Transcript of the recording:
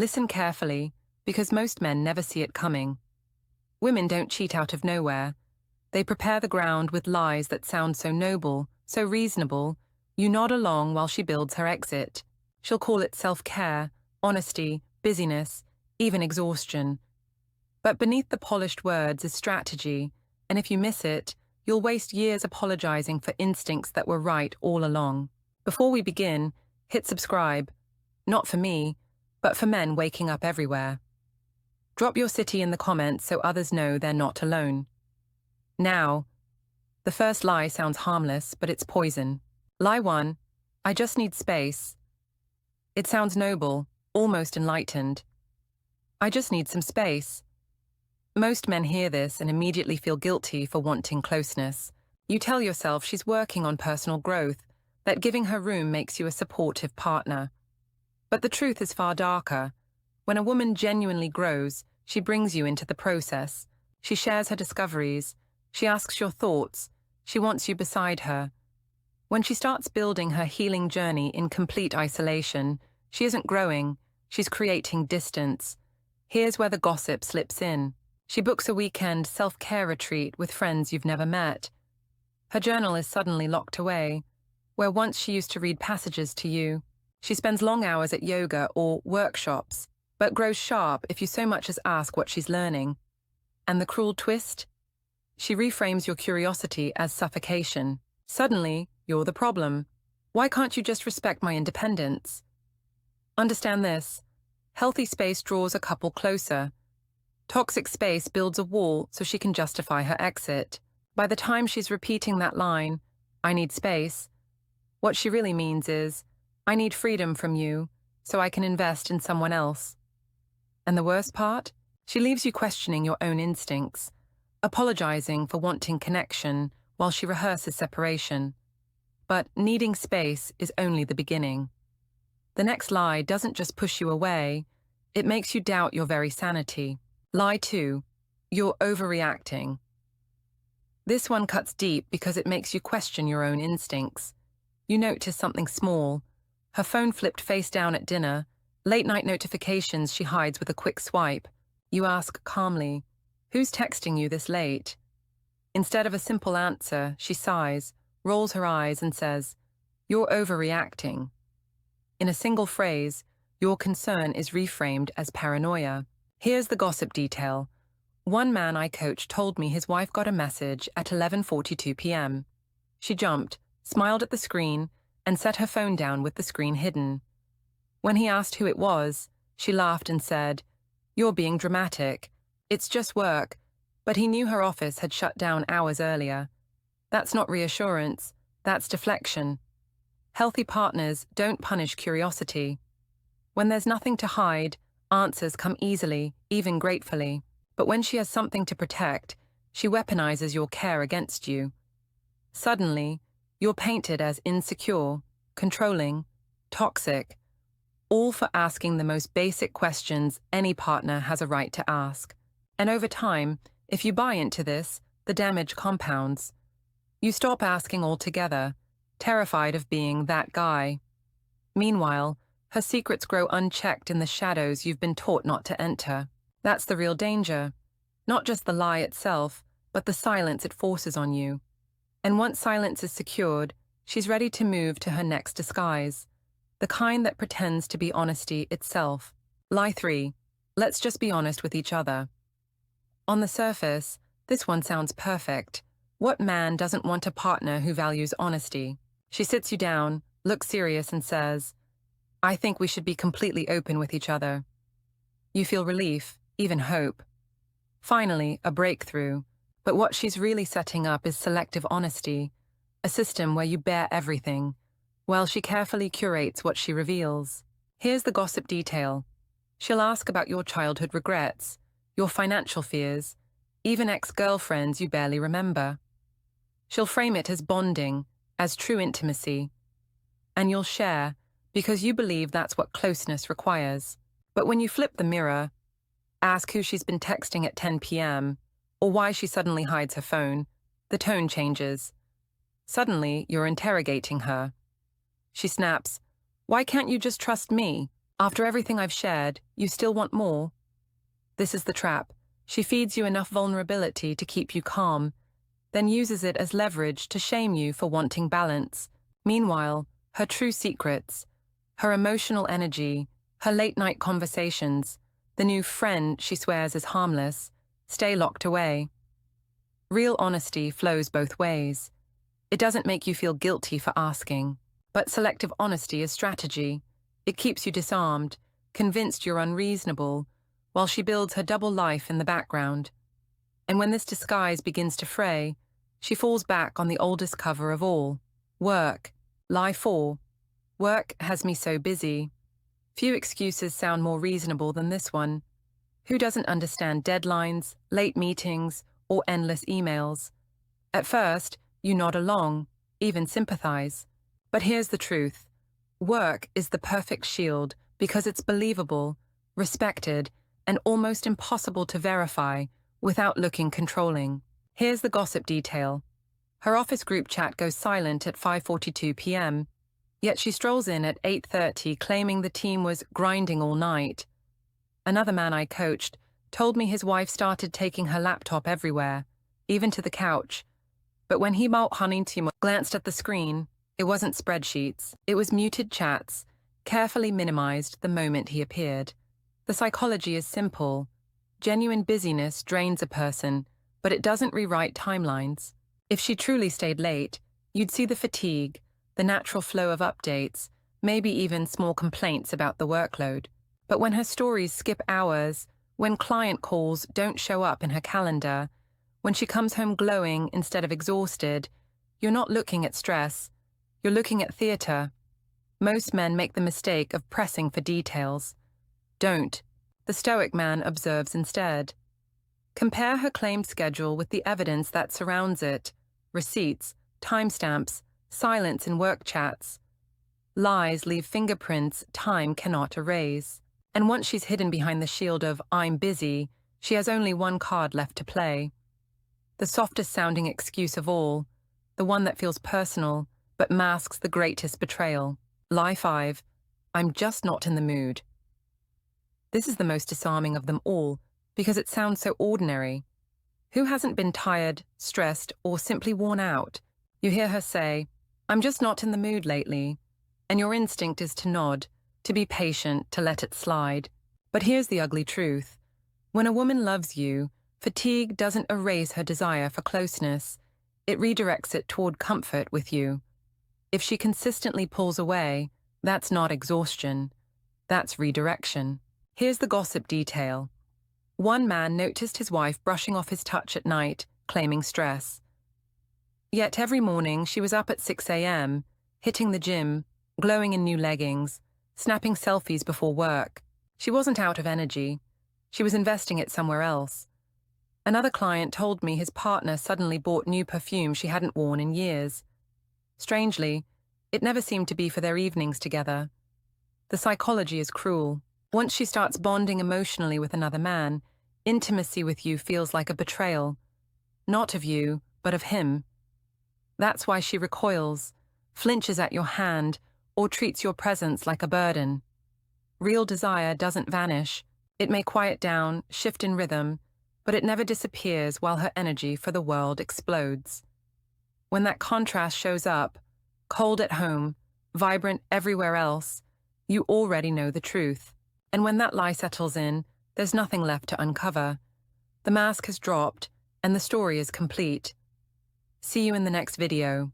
Listen carefully, because most men never see it coming. Women don't cheat out of nowhere. They prepare the ground with lies that sound so noble, so reasonable. You nod along while she builds her exit. She'll call it self-care, honesty, busyness, even exhaustion. But beneath the polished words is strategy, and if you miss it, you'll waste years apologizing for instincts that were right all along. Before we begin, hit subscribe. Not for me, but for men waking up everywhere. Drop your city in the comments so others know they're not alone. Now, the first lie sounds harmless, but it's poison. Lie 1, I just need space. It sounds noble, almost enlightened. I just need some space. Most men hear this and immediately feel guilty for wanting closeness. You tell yourself she's working on personal growth, that giving her room makes you a supportive partner. But the truth is far darker. When a woman genuinely grows, she brings you into the process. She shares her discoveries. She asks your thoughts. She wants you beside her. When she starts building her healing journey in complete isolation, she isn't growing, she's creating distance. Here's where the gossip slips in. She books a weekend self-care retreat with friends you've never met. Her journal is suddenly locked away, where once she used to read passages to you. She spends long hours at yoga or workshops, but grows sharp if you so much as ask what she's learning. And the cruel twist? She reframes your curiosity as suffocation. Suddenly, you're the problem. Why can't you just respect my independence? Understand this. Healthy space draws a couple closer. Toxic space builds a wall so she can justify her exit. By the time she's repeating that line, I need space, what she really means is, I need freedom from you so I can invest in someone else. And the worst part? She leaves you questioning your own instincts, apologizing for wanting connection while she rehearses separation. But needing space is only the beginning. The next lie doesn't just push you away, it makes you doubt your very sanity. Lie 2, you're overreacting. This one cuts deep because it makes you question your own instincts. You notice something small. Her phone flipped face down at dinner, late-night notifications she hides with a quick swipe. You ask calmly, who's texting you this late? Instead of a simple answer, she sighs, rolls her eyes and says, you're overreacting. In a single phrase, your concern is reframed as paranoia. Here's the gossip detail. One man I coached told me his wife got a message at 11:42 p.m. She jumped, smiled at the screen, and set her phone down with the screen hidden. When he asked who it was, she laughed and said, you're being dramatic. It's just work. But he knew her office had shut down hours earlier. That's not reassurance, that's deflection. Healthy partners don't punish curiosity. When there's nothing to hide, answers come easily, even gratefully. But when she has something to protect, she weaponizes your care against you. Suddenly, you're painted as insecure, controlling, toxic, all for asking the most basic questions any partner has a right to ask. And over time, if you buy into this, the damage compounds. You stop asking altogether, terrified of being that guy. Meanwhile, her secrets grow unchecked in the shadows you've been taught not to enter. That's the real danger. Not just the lie itself, but the silence it forces on you. And once silence is secured, she's ready to move to her next disguise, the kind that pretends to be honesty itself. Lie 3. Let's just be honest with each other. On the surface, this one sounds perfect. What man doesn't want a partner who values honesty? She sits you down, looks serious and says, I think we should be completely open with each other. You feel relief, even hope. Finally, a breakthrough. But what she's really setting up is selective honesty, a system where you bear everything, while she carefully curates what she reveals. Here's the gossip detail. She'll ask about your childhood regrets, your financial fears, even ex-girlfriends you barely remember. She'll frame it as bonding, as true intimacy. And you'll share, because you believe that's what closeness requires. But when you flip the mirror, ask who she's been texting at 10 p.m., or why she suddenly hides her phone, the tone changes. Suddenly, you're interrogating her. She snaps, why can't you just trust me? After everything I've shared, you still want more? This is the trap. She feeds you enough vulnerability to keep you calm, then uses it as leverage to shame you for wanting balance. Meanwhile, her true secrets, her emotional energy, her late-night conversations, the new friend she swears is harmless, stay locked away. Real honesty flows both ways. It doesn't make you feel guilty for asking, but selective honesty is strategy. It keeps you disarmed, convinced you're unreasonable, while she builds her double life in the background. And when this disguise begins to fray, she falls back on the oldest cover of all, work. Lie 4. Work has me so busy. Few excuses sound more reasonable than this one. Who doesn't understand deadlines, late meetings, or endless emails? At first, you nod along, even sympathize. But here's the truth. Work is the perfect shield because it's believable, respected, and almost impossible to verify without looking controlling. Here's the gossip detail. Her office group chat goes silent at 5:42 p.m., yet she strolls in at 8:30 claiming the team was grinding all night. Another man I coached told me his wife started taking her laptop everywhere, even to the couch. But when he glanced at the screen, it wasn't spreadsheets, it was muted chats, carefully minimized the moment he appeared. The psychology is simple. Genuine busyness drains a person, but it doesn't rewrite timelines. If she truly stayed late, you'd see the fatigue, the natural flow of updates, maybe even small complaints about the workload. But when her stories skip hours, when client calls don't show up in her calendar, when she comes home glowing instead of exhausted, you're not looking at stress, you're looking at theater. Most men make the mistake of pressing for details. Don't. The stoic man observes instead. Compare her claimed schedule with the evidence that surrounds it: receipts, timestamps, silence in work chats. Lies leave fingerprints time cannot erase. And once she's hidden behind the shield of "I'm busy," she has only one card left to play. The softest sounding excuse of all, the one that feels personal but masks the greatest betrayal. Lie 5. I'm just not in the mood. This is the most disarming of them all because it sounds so ordinary. Who hasn't been tired, stressed, or simply worn out? You hear her say, "I'm just not in the mood lately," and your instinct is to nod, to be patient, to let it slide. But here's the ugly truth. When a woman loves you, fatigue doesn't erase her desire for closeness. It redirects it toward comfort with you. If she consistently pulls away, that's not exhaustion. That's redirection. Here's the gossip detail. One man noticed his wife brushing off his touch at night, claiming stress. Yet every morning she was up at 6 a.m., hitting the gym, glowing in new leggings, snapping selfies before work. She wasn't out of energy. She was investing it somewhere else. Another client told me his partner suddenly bought new perfume she hadn't worn in years. Strangely, it never seemed to be for their evenings together. The psychology is cruel. Once she starts bonding emotionally with another man, intimacy with you feels like a betrayal. Not of you, but of him. That's why she recoils, flinches at your hand, or treats your presence like a burden. Real desire doesn't vanish. It may quiet down, shift in rhythm, but it never disappears while her energy for the world explodes. When that contrast shows up, cold at home, vibrant everywhere else, you already know the truth. And when that lie settles in, there's nothing left to uncover. The mask has dropped, and the story is complete. See you in the next video.